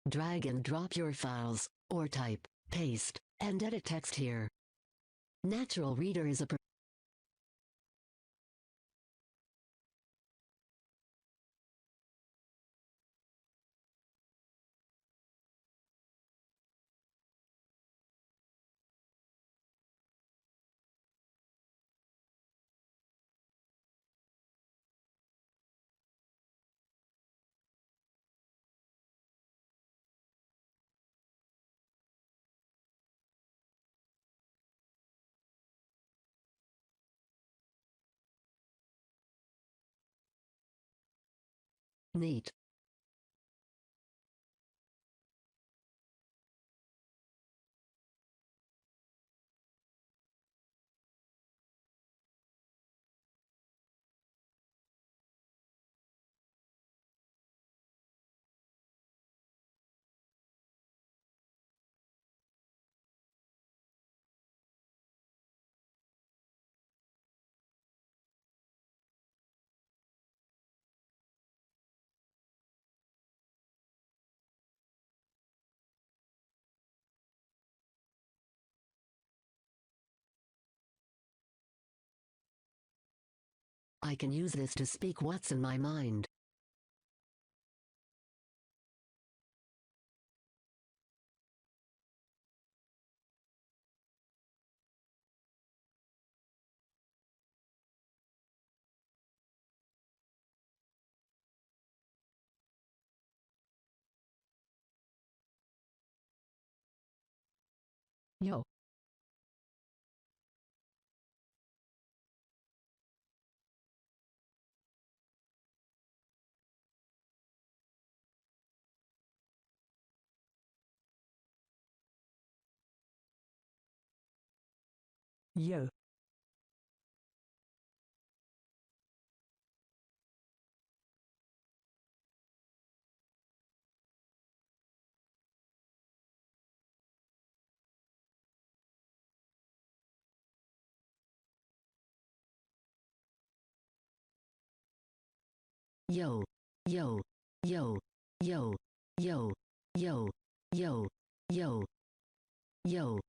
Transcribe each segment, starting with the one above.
Drag and drop your files, or type, paste, and edit text here. Natural Reader is a neat. I can use this to speak what's in my mind. Yo. Yo. Yo, yo, yo, yo, yo, yo, yo, yo, yo.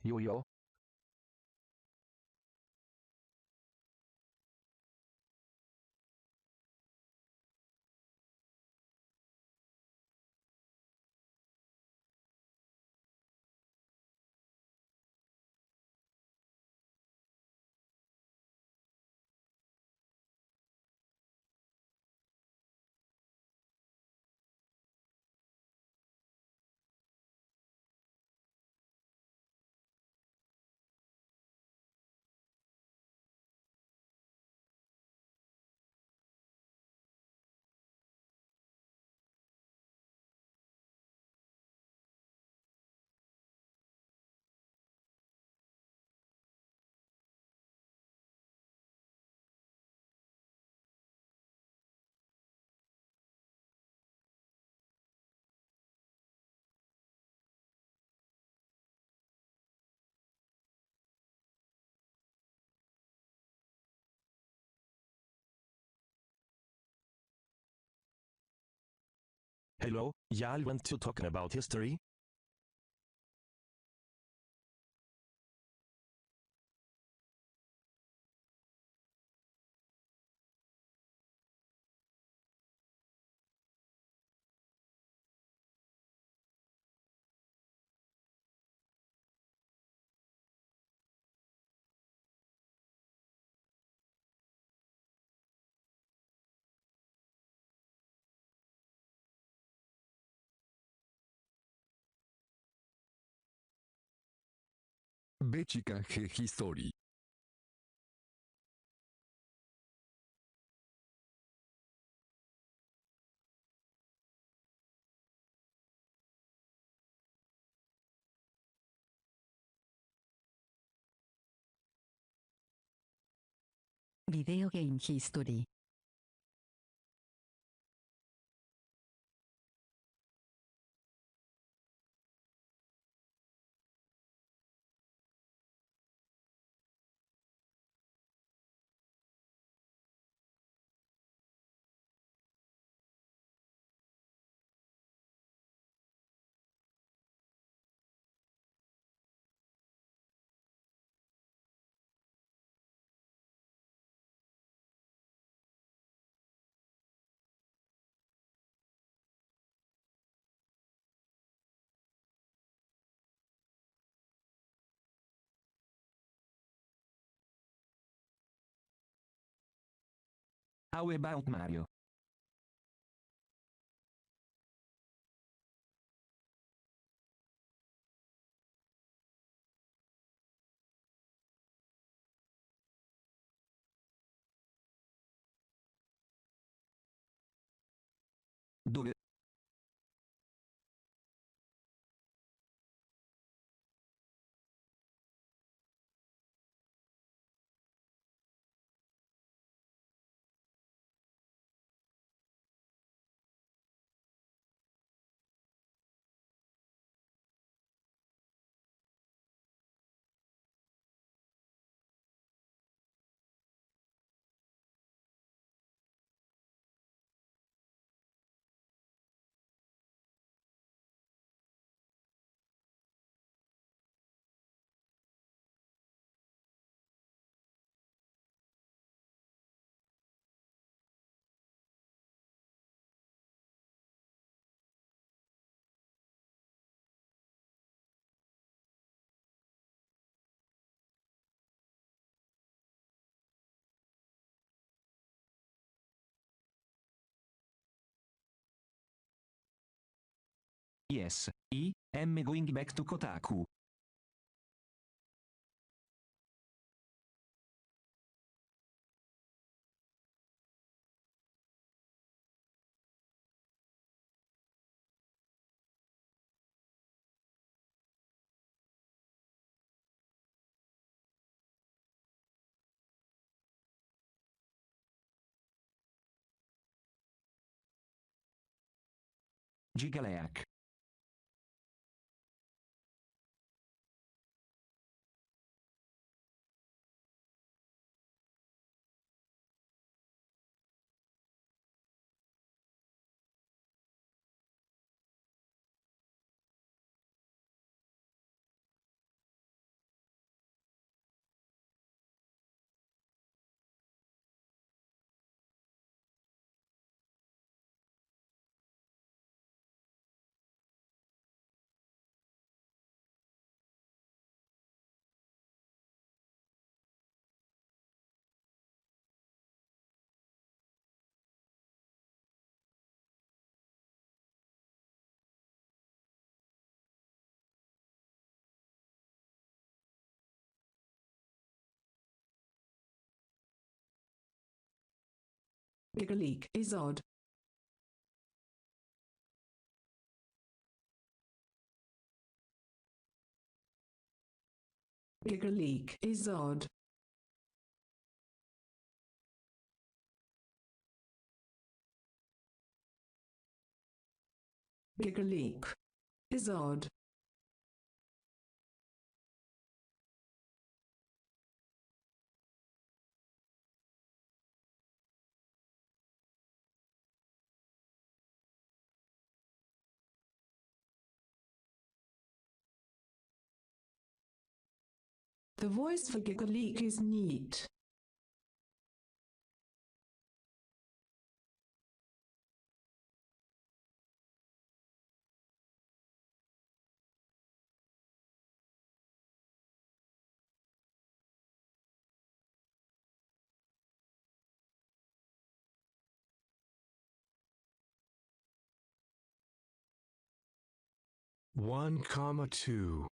Yo yo. Hello, y'all want to talk about history? Bečika G History. Video Game History. How about Mario? Dove? Yes, I'm going back to Kotaku. Gigaleac. Gigaleak is odd. Gigaleak is odd. Gigaleak is odd. The voice for Gigaleak is neat. One comma two.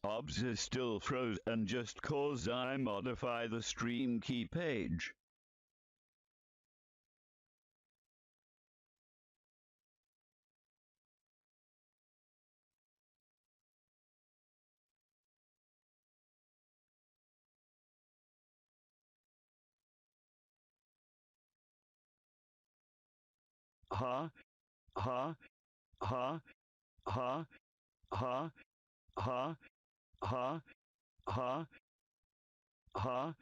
OBS is still frozen just cause I modify the stream key page. Ha, ha, ha, ha, ha, ha, ha, ha, ha.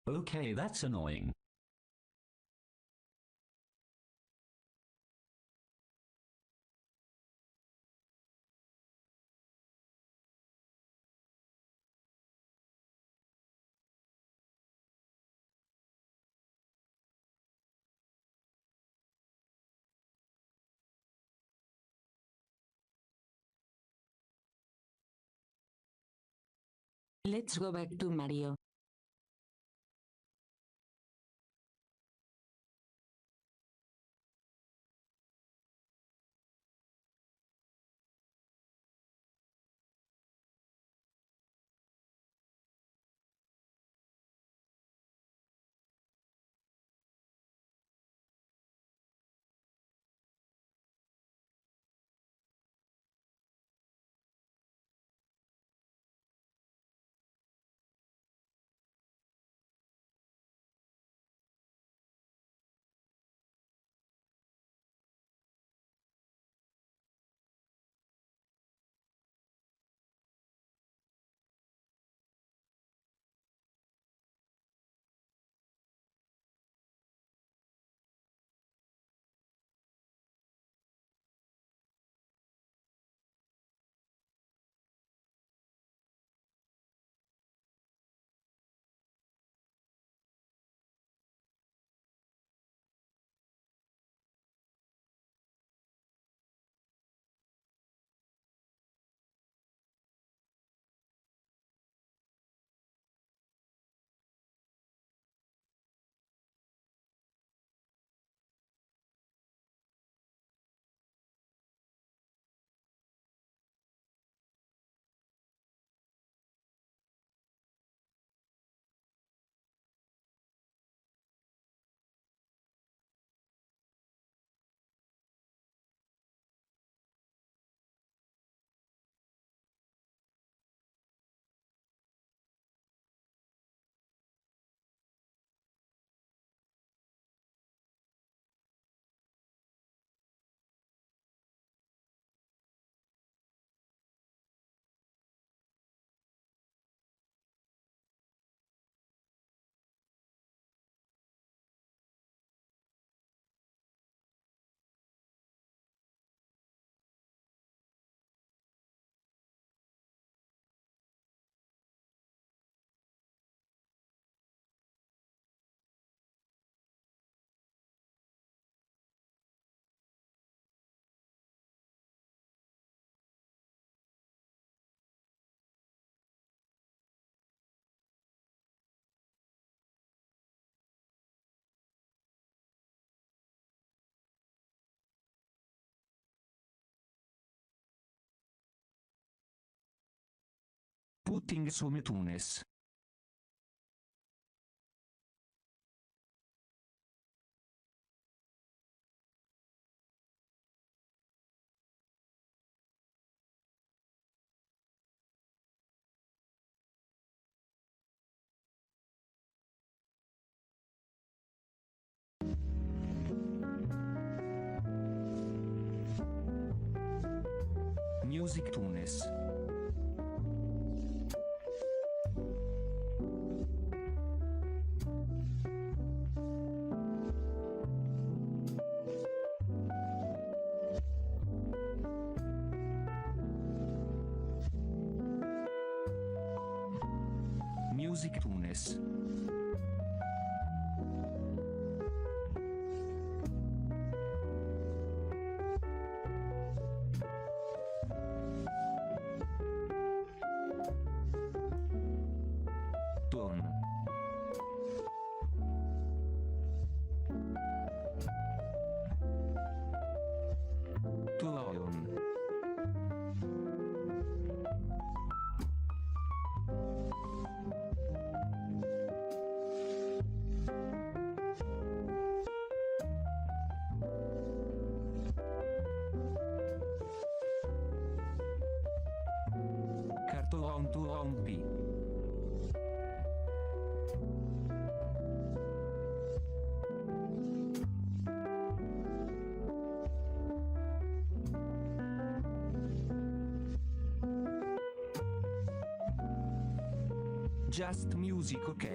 Okay, that's annoying. Let's go back to Mario. Putting some tunes. Music tunes. sometunes. Ton. Tuon. Cartolon tuon pi. Just music, ok.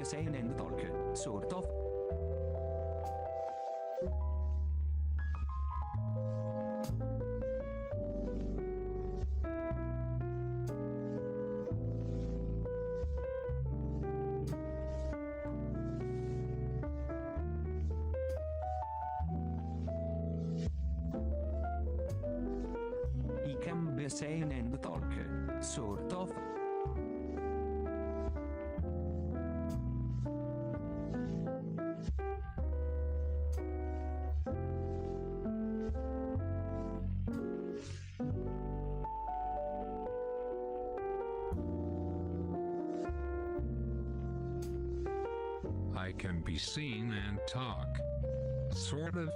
sign and talk, sort of. He can be sign and talk, sort of. I can be seen and talk. Sort of.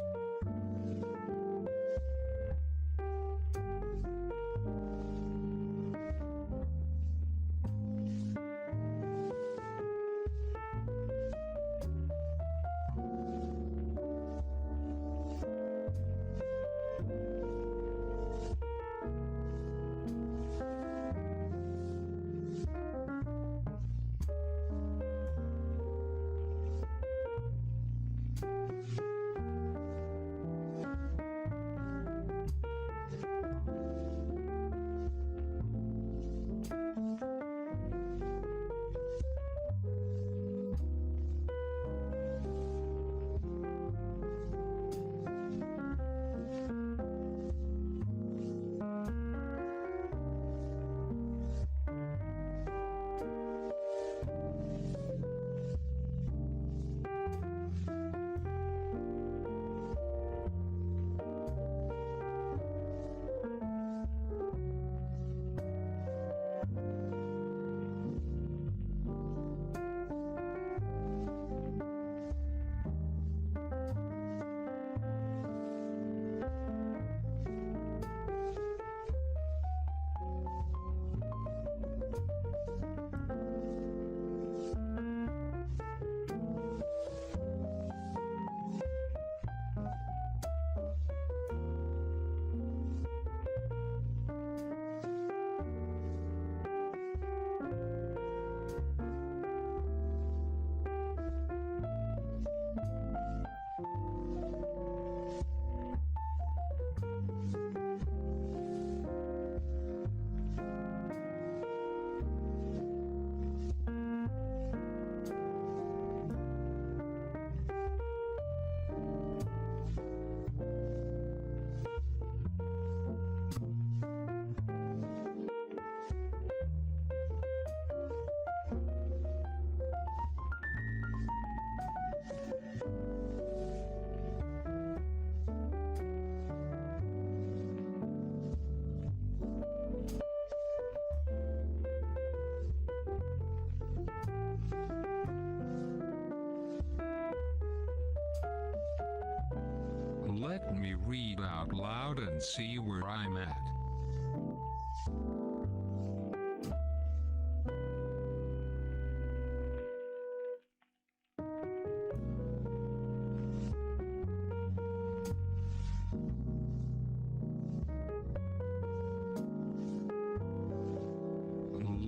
Let me read out loud and see where I'm at.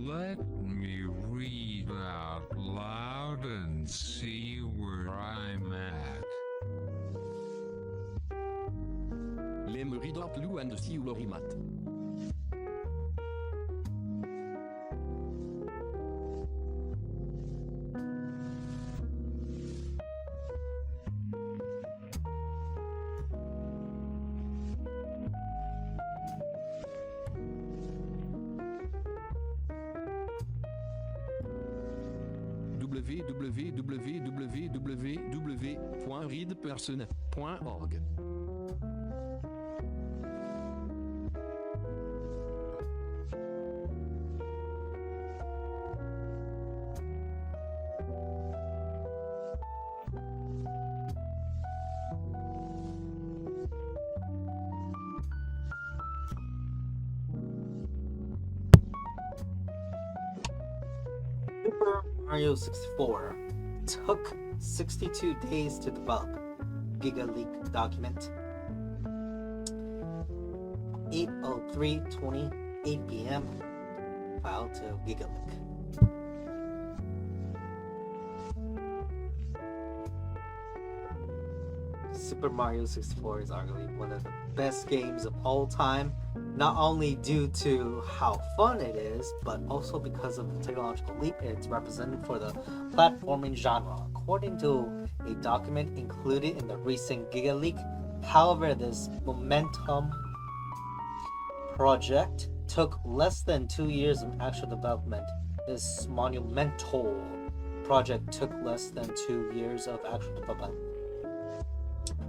Let me read out loud and see where I'm at. Let me read out loud and see where I'm at. www.readperson.org. Super Mario 64 took 62 days to debug. GigaLeak document. 8:03:20, 8 p.m. File to GigaLeak. Super Mario 64 is arguably one of the best games of all time, not only due to how fun it is, but also because of the technological leap it's represented for the platforming genre. According to a document included in the recent Giga Leak, however, this project took less than 2 years of actual development. This monumental project took less than 2 years of actual development.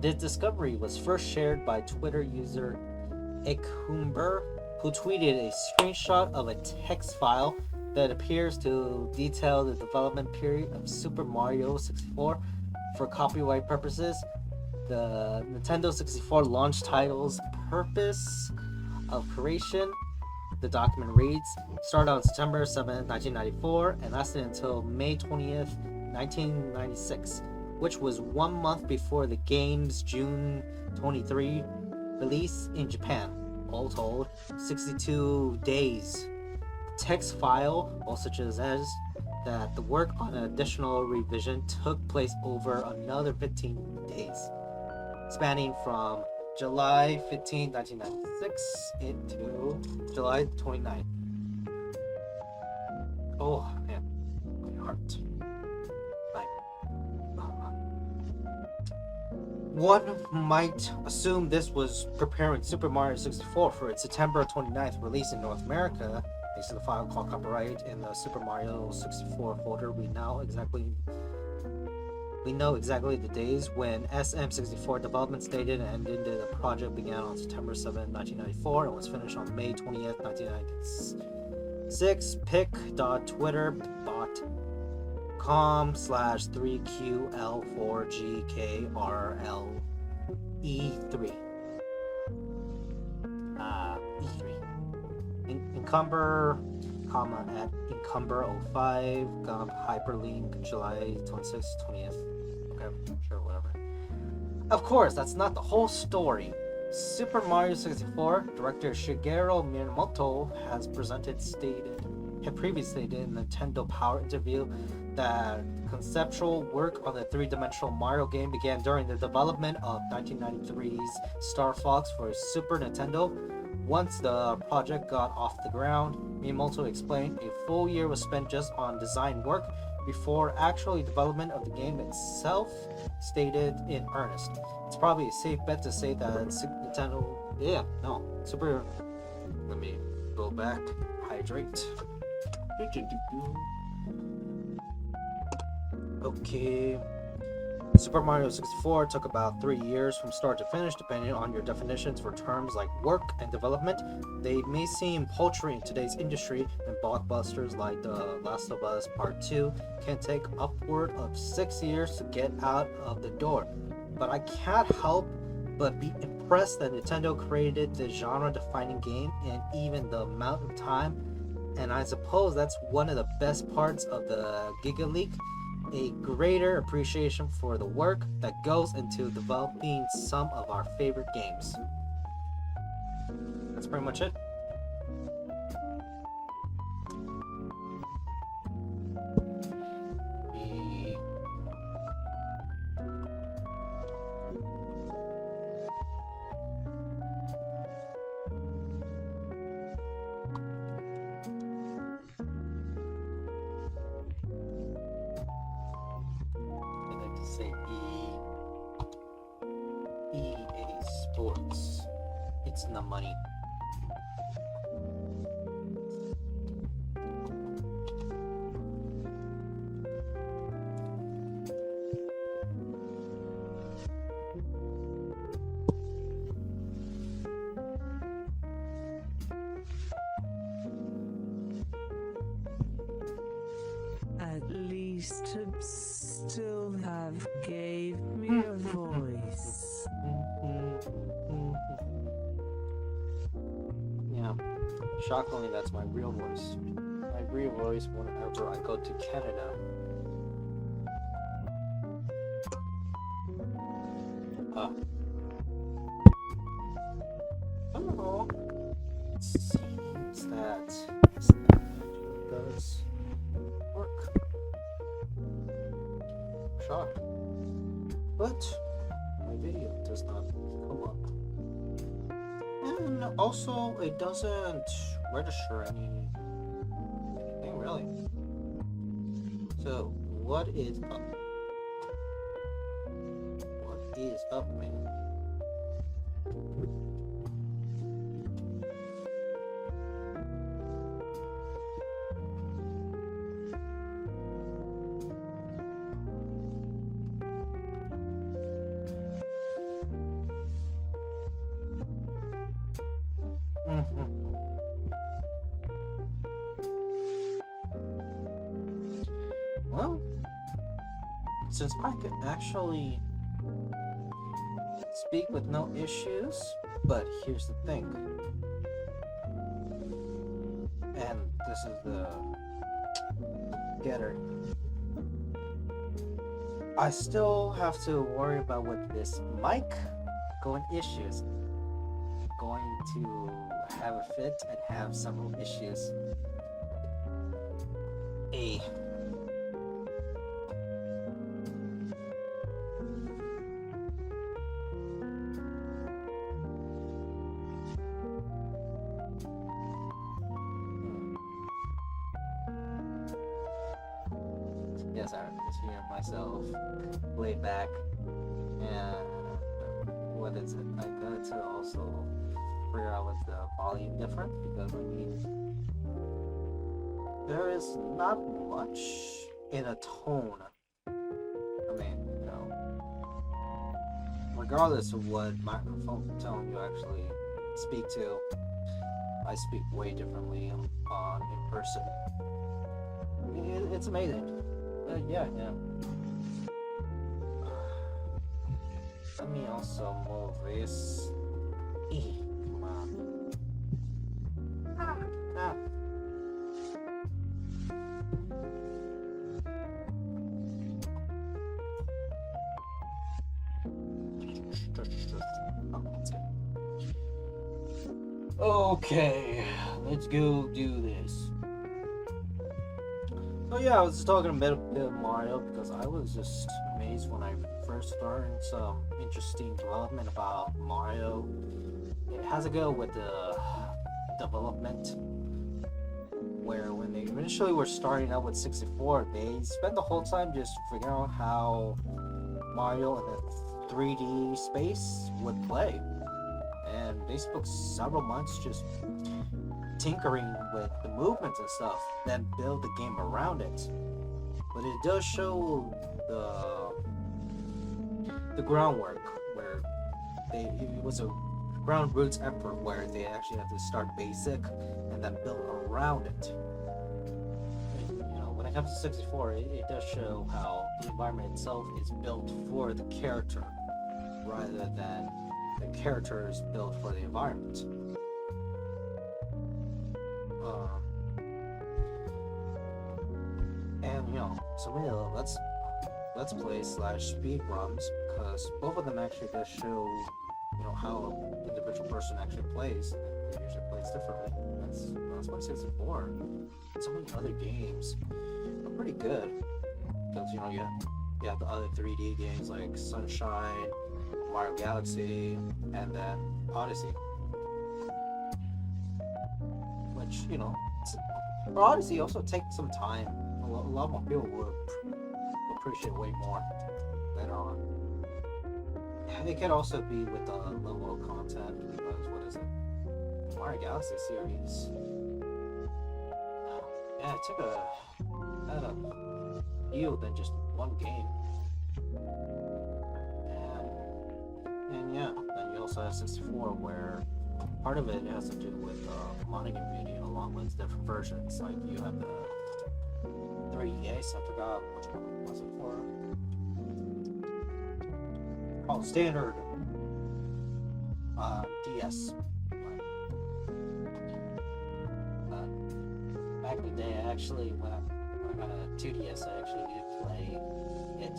This discovery was first shared by Twitter user Ekumber, who tweeted a screenshot of a text file that appears to detail the development period of Super Mario 64 for copyright purposes. The Nintendo 64 launch title's purpose of creation, the document reads, started on September 7th, 1994 and lasted until May 20th, 1996, which was 1 month before the game's June 23 release in Japan. All told, 62 days. The text file also says that the work on an additional revision took place over another 15 days, spanning from July 15, 1996 into July 29. Oh man, my heart. One might assume this was preparing Super Mario 64 for its September 29th release in North America. Thanks to the file called copyright in the Super Mario 64 folder, we know exactly the days when SM64 development started and ended. The project began on September 7, 1994 and was finished on May 20th, 1996. pic.twitter.com/3QL4GKRLE3. E3. Encumber, at Encumber05, Gump, Hyperlink, July 26th, 20th. Okay, sure, whatever. Of course, that's not the whole story. Super Mario 64 director Shigeru Miyamoto has previously stated in a Nintendo Power interview that conceptual work on the three-dimensional Mario game began during the development of 1993's Star Fox for Super Nintendo. Once the project got off the ground, Miyamoto explained a full year was spent just on design work before actually development of the game itself stated in earnest. It's probably a safe bet to say that Super. Let me go back, hydrate. Okay. Super Mario 64 took about 3 years from start to finish, depending on your definitions for terms like work and development. They may seem paltry in today's industry, and blockbusters like The Last of Us Part 2 can take upward of 6 years to get out of the door. But I can't help but be impressed that Nintendo created the genre-defining game in even the amount of time, and I suppose that's one of the best parts of the Giga Leak. A greater appreciation for the work that goes into developing some of our favorite games. That's pretty much it. Say EA Sports. It's the money. At least it still have gave me a voice. Yeah, shockingly, that's my real voice. My real voice whenever I go to Canada. I don't know. It seems that this does work. Shocked. But my video does not come up. And also, it doesn't register anything really. So, what is up? What is up, man? Well, since I can actually speak with no issues, but here's the thing, and this is the getter. I still have to worry about with this mic going issues. Going to have a fit and have several issues. Yes, I just hear myself lay back, and what is it? I got to also figure out what's the volume different, because I mean, there is not much in a tone. I mean, you know, regardless of what microphone tone you actually speak to, I speak way differently in person. It's amazing. Yeah. Let me also move this. Come on. Ah. Okay, let's go do this. So yeah, I was talking a bit of Mario because I was just amazed when I first learned some interesting development about Mario. It has to go with the development, where when they initially were starting out with 64, they spent the whole time just figuring out how Mario in the 3D space would play. And they spent several months just tinkering with the movements and stuff, then build the game around it. But it does show the groundwork, where it was a ground roots effort where they actually have to start basic and then build around it. And, you know, when it comes to 64, it does show how the environment itself is built for the character rather than the character is built for the environment. And you know, some of the let's play / speed runs, because both of them actually does show, you know, how an individual person actually plays. It usually plays differently. That's why 64. And some of the other games are pretty good, because you know you have the other 3D games like Sunshine, Mario Galaxy, and then Odyssey. Which, you know, for Odyssey also takes some time. A lot more people will appreciate way more later on. It could also be with the level of content, because what is it? Mario Galaxy series. Yeah, it had a few than just one game. And yeah, then you also have 64, where part of it has to do with modding video along with different versions. Like you have the 3DS, I forgot which one was it for. Oh, standard DS. Back in the day, I actually, when I got a 2DS, I actually did play it.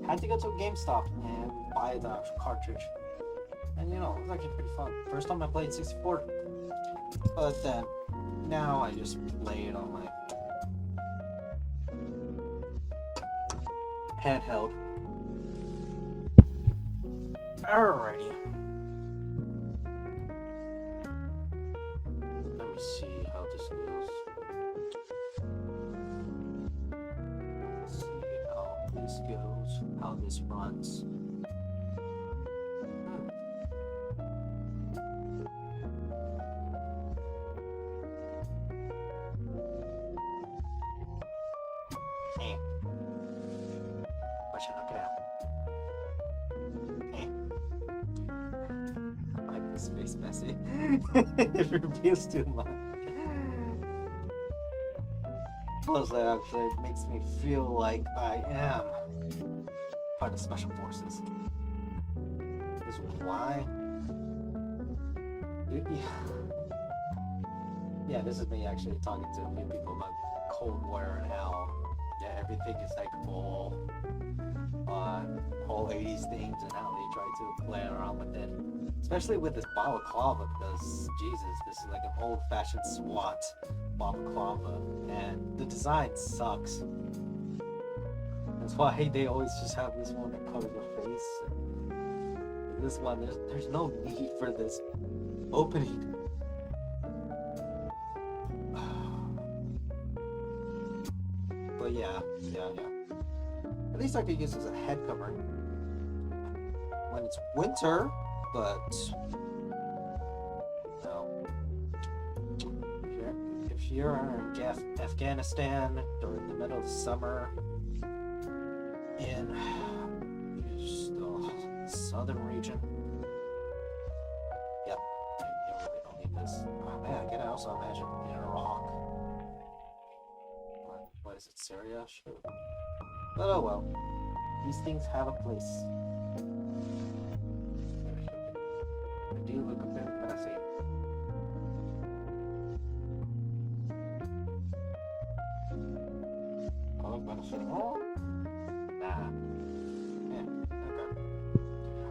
Had to go to a GameStop and buy the actual cartridge. And you know, it was actually pretty fun. First time I played 64. But then, now I just play it on my handheld. Alrighty. Let me see how this goes. Let's see how this goes, how this runs. What should I look at? I like this space messy. It reveals too much. Plus, that actually makes me feel like I am part of Special Forces. This is why. Yeah, this is me actually talking to a few people about Cold War and how everything is like all 80s things and how they try to play around with it. Especially with this balaclava, because Jesus, this is like an old-fashioned SWAT balaclava, and the design sucks. That's why they always just have this one that covers your face. And this one, there's no need for this opening. But yeah. At least I could use this as a head covering when it's winter, but no. If you're in Afghanistan during the middle of summer in the southern region, yep, you really don't need this. Oh man, I can also imagine in Iraq. What is it, Syria? Sure. But oh well, these things have a place. I do look a bit messy. Oh, benefit all? Nah. Yeah, okay.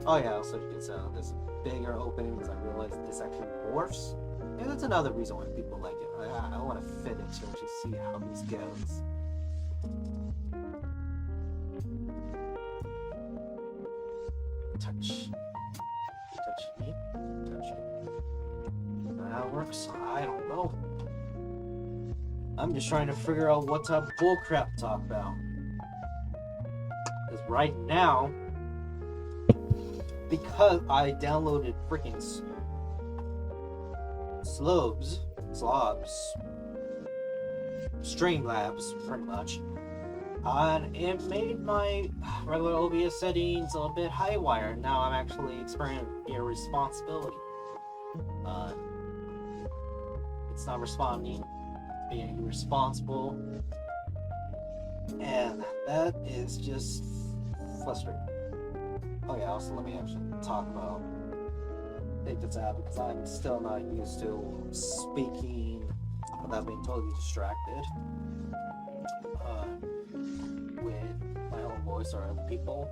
Oh yeah, also you can tell this bigger opening because I realized this actually morphs. And that's another reason why people like it. I want to fit it to actually see how this goes. Touch me, touch me. How it works? I don't know. I'm just trying to figure out what type of bullcrap to talk about. Because right now, because I downloaded freaking SLOBS, Streamlabs, pretty much. And it made my regular OBS settings a bit haywire. Now I'm actually experiencing irresponsibility. It's not responding, it's being irresponsible. And that is just frustrating. Oh yeah, also let me actually talk about take this out because I'm still not used to speaking without being totally distracted. With my own voice or other people.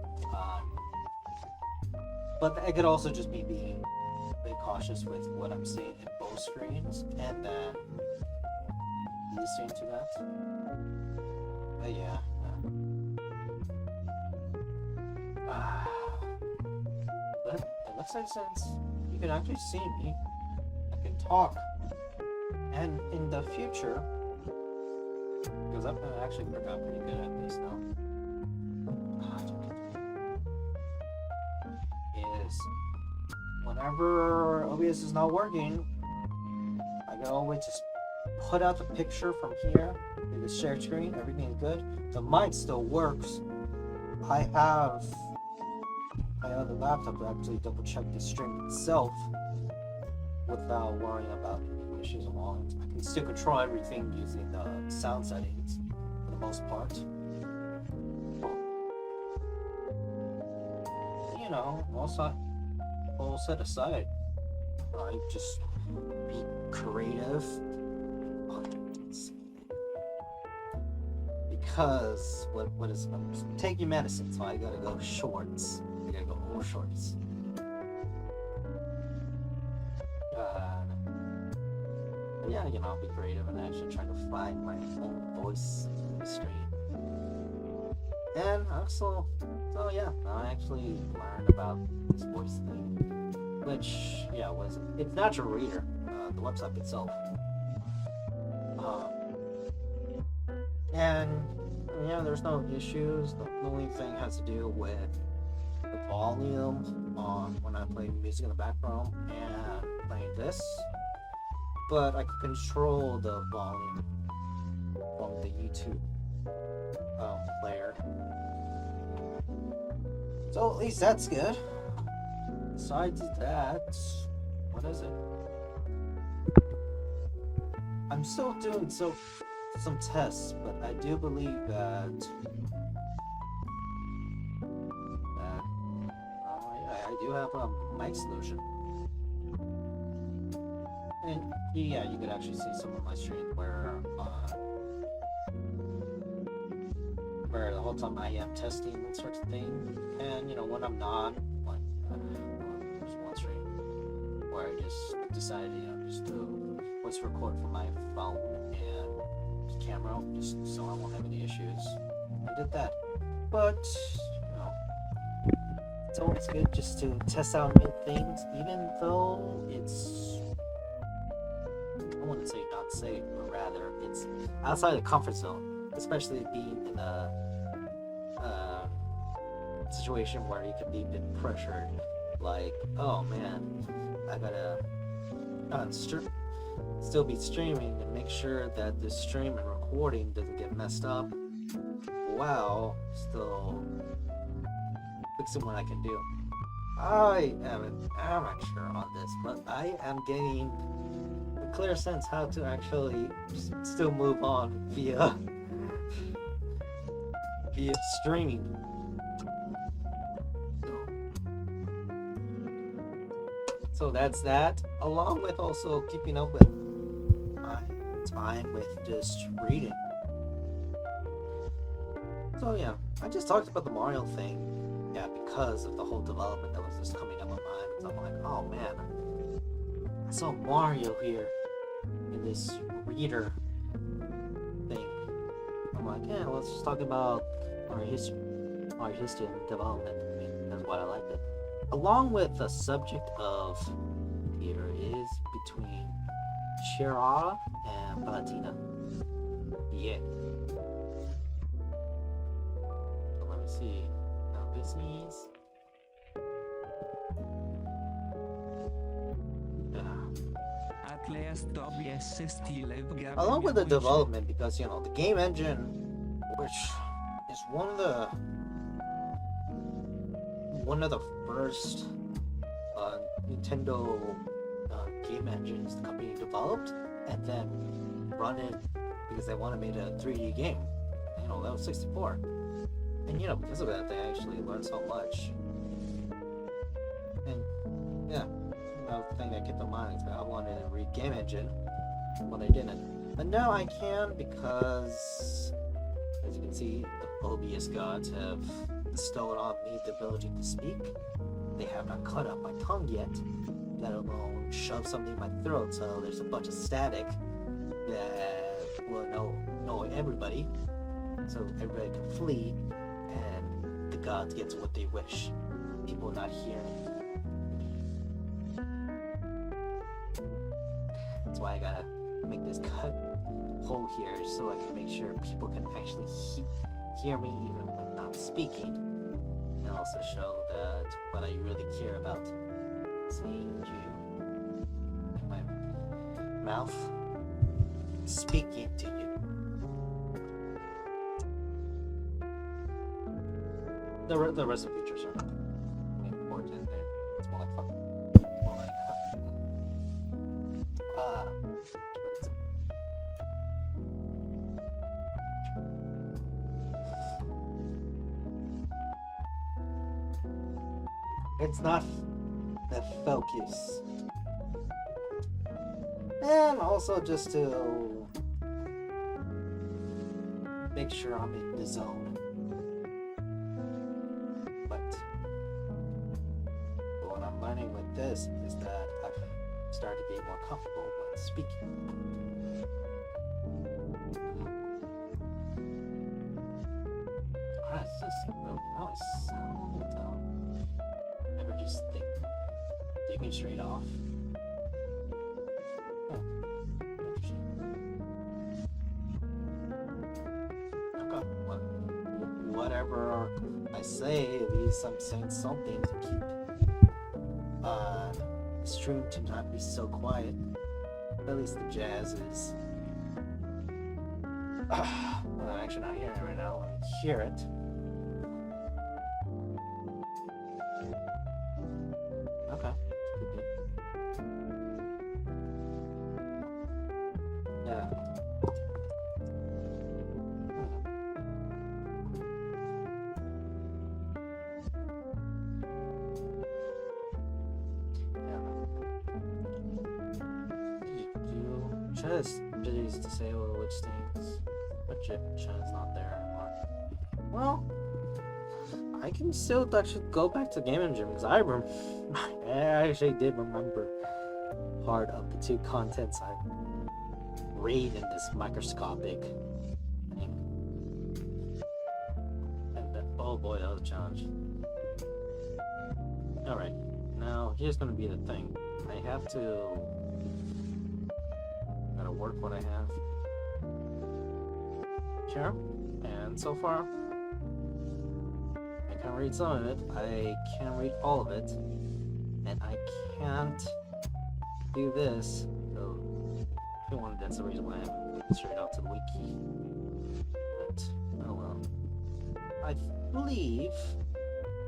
But it could also just be being a bit cautious with what I'm seeing in both screens and then listening to that. But yeah. But it looks like since you can actually see me, I can talk. And in the future, because I've actually got pretty good at this now. Is whenever OBS is not working, I can always just put out the picture from here in the shared screen. Everything's good. The mic still works. I have my other laptop to actually double check the stream itself without worrying about any issues along. I can still control everything using the sound settings for the most part. You know, also all set aside, right? Just be creative. Because what is take your medicine, so I gotta go shorts. I gotta go all shorts. Yeah, you know, I'll be creative and actually try to find my own voice in the stream. And also So yeah, I actually learned about this voice thing, which it's Natural Reader, the website itself, and there's no issues. The only thing has to do with the volume on when I play music in the background and playing this, but I can control the volume from the YouTube player. So at least that's good. Besides that, what is it? I'm still doing some tests, but I do believe that I do have a mic solution. And yeah, you could actually see some of my streams where the whole time I am testing that sort of thing, and when I'm not, like there's one stream where I just decided just to voice record from my phone and camera just so I won't have any issues. I did that, but it's always good just to test out new things, even though it's, I wouldn't say not safe, but rather it's outside the comfort zone, especially being in a situation where you can be a bit pressured, like, oh man, I gotta still be streaming and make sure that the stream and recording doesn't get messed up while still fixing what I can do. I am an amateur on this, but I am getting a clear sense how to actually still move on via streaming. So that's that, along with also keeping up with my time with just reading. So yeah, I just talked about the Mario thing, because of the whole development that was just coming up in my mind. So I'm like, oh man, I saw Mario here in this reader thing. I'm like, yeah, let's just talk about our history and development. I mean, that's why I liked it. Along with the subject of theater is between Shira and Palatina. Yeah. So let me see. Now business. Along with the development, because the game engine, which is one of the first Nintendo game engines the company developed and then run it because they wanted to make a 3D game. That was 64. And because of that, they actually learned so much. And yeah, another thing that kept in mind is that I wanted to read game engine, but I didn't. But now I can, because as you can see, the OBS gods have bestowed on me the ability to speak. They have not cut up my tongue yet, let alone shove something in my throat so there's a bunch of static that will annoy everybody, so everybody can flee and the gods get to what they wish. People not hearing. That's why I gotta make this cut hole here so I can make sure people can actually hear me even when not speaking, and also show that what I really care about, seeing you in my mouth, speaking to you. The rest of the features are important. It's more like fun. More like it's not the focus. And also just to make sure I'm in the zone. But what I'm learning with this is that I've started to get more comfortable when speaking. Alright, so Well, how I sound? Ever just think, digging straight off? Oh, interesting. Okay, whatever I say, at least I'm saying something to keep the stream to not be so quiet. At least the jazz is. Well, I'm actually not hearing it right now. Let me hear it. Okay. Yeah. Just to say which things, which is not there anymore. Well, I can still actually go back to Game Engine because I actually did remember part of the two contents I read in this microscopic thing. And oh boy, that was a challenge. Alright, now here's gonna be the thing. I have to work what I have here, and so far I can read some of it. I can't read all of it, and I can't do this. So if you want, that's the reason why I'm looking straight out to the wiki. But oh well. I believe,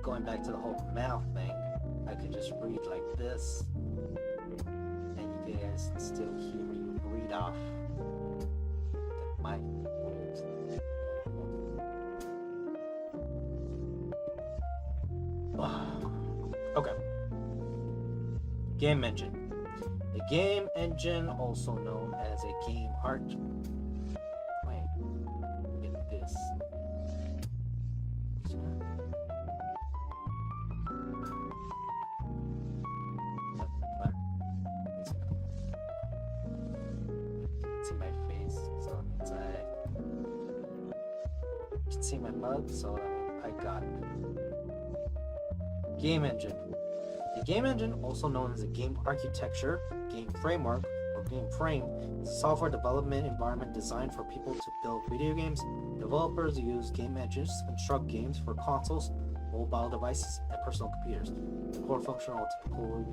going back to the whole mouth thing, I could just read like this, and you guys can still hear me read off my okay. Game engine. The game engine, also known as a game art. Wait, get this. See my face, so it's you can see my mug, so I got it. Game engine. The game engine, also known as a game architecture, game framework, or game frame, is a software development environment designed for people to build video games. Developers use game engines to construct games for consoles, mobile devices, and personal computers. The core functional typically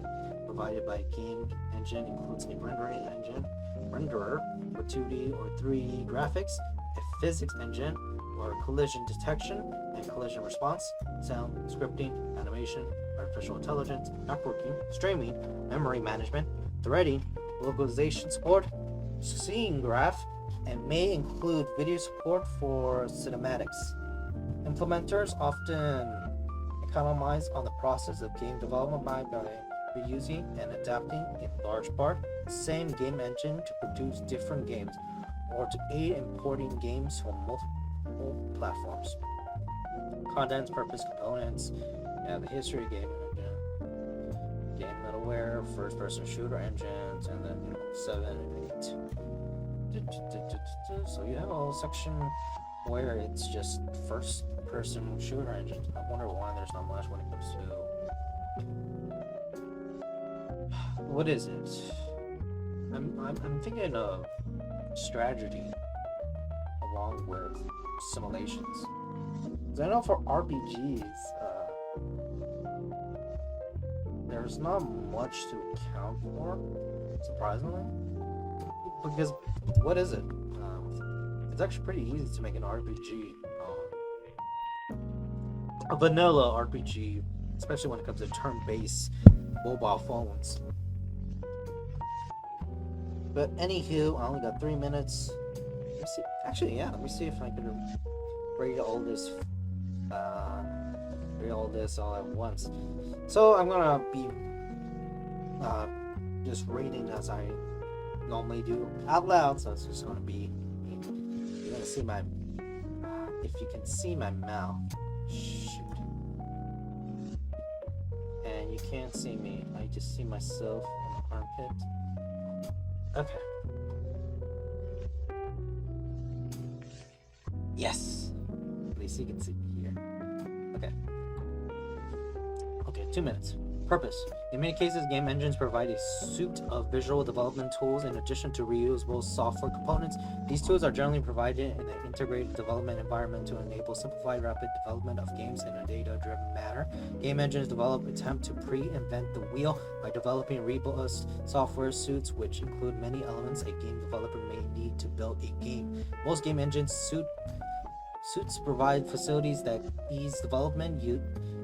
provided by a game engine includes a rendering engine, renderer for 2D or 3D graphics, a physics engine or collision detection and collision response, sound, scripting, animation, artificial intelligence, networking, streaming, memory management, threading, localization support, scene graph, and may include video support for cinematics. Implementers often economize on the process of game development by reusing and adapting, in large part, the same game engine to produce different games or to aid in porting games from multiple platforms. Contents, purpose, components, the history game engine, game middleware, first-person shooter engines, and then 7 and 8. So you have a whole section where it's just first-person shooter engines. I wonder why there's not much when it comes to what is it? I'm thinking of strategy along with simulations. Because I know for RPGs, there's not much to account for, surprisingly. Because what is it? It's actually pretty easy to make an RPG, a vanilla RPG, especially when it comes to turn-based mobile phones. But anywho, I only got 3 minutes. Let me see. Actually, yeah. Let me see if I can read all this. Read all this all at once. So I'm gonna be just reading as I normally do out loud. So it's just gonna be. You're gonna see my. If you can see my mouth. Shoot. And you can't see me. I just see myself in the armpit. Okay. Yes. At least you can see me here. Okay, 2 minutes. Purpose. In many cases, game engines provide a suite of visual development tools in addition to reusable software components. These tools are generally provided in an integrated development environment to enable simplified, rapid development of games in a data-driven manner. Game engines attempt to pre-invent the wheel by developing robust software suites, which include many elements a game developer may need to build a game. Most game engines suites provide facilities that ease development,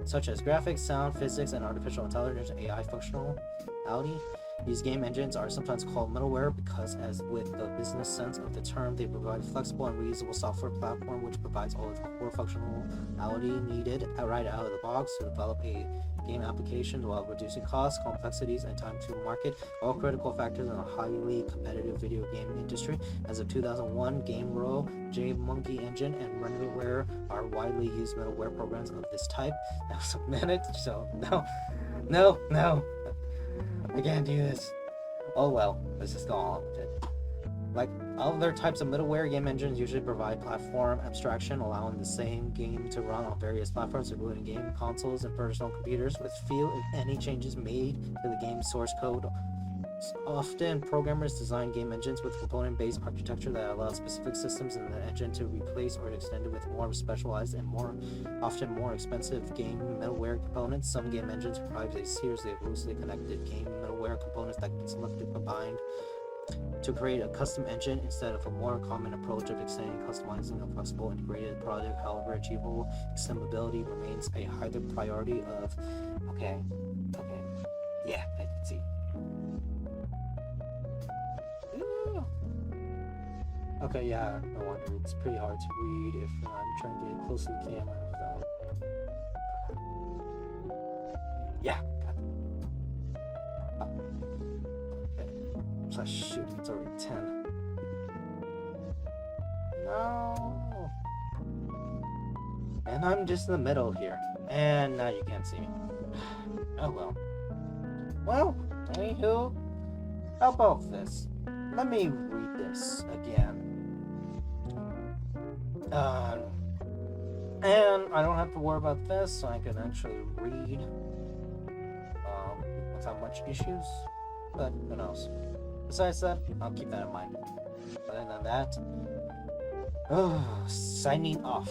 such as graphics, sound, physics, and artificial intelligence (AI) functionality. These game engines are sometimes called middleware because, as with the business sense of the term, they provide flexible and reusable software platform which provides all of the core functionality needed right out of the box to develop a game application while reducing costs, complexities, and time to market, all critical factors in a highly competitive video game industry. As of 2001, GameRow, JMonkey Engine, and Renderware are widely used middleware programs of this type. That was a minute, so no, I can't do this. Oh well, let's just go on with it. Like other types of middleware, game engines usually provide platform abstraction, allowing the same game to run on various platforms, including game consoles and personal computers, with few, if any, changes made to the game's source code. Often, programmers design game engines with component-based architecture that allows specific systems in the engine to replace or extend it with more specialized and often more expensive game middleware components. Some game engines provide a series of loosely connected game middleware components that can be selectively combined to create a custom engine instead of a more common approach of extending, customizing a flexible integrated product. However, achievable extendability remains a higher priority of yeah, I can see. Okay, yeah, no wonder it's pretty hard to read if I'm trying to get close to the camera. So. Yeah, got it. Okay. So shoot, it's already 10. No. And I'm just in the middle here. And now you can't see me. Oh well. Well, anywho, how about this? Let me read this again. And I don't have to worry about this, so I can actually read without much issues. But who knows? Besides that, I'll keep that in mind. Other than that, signing off.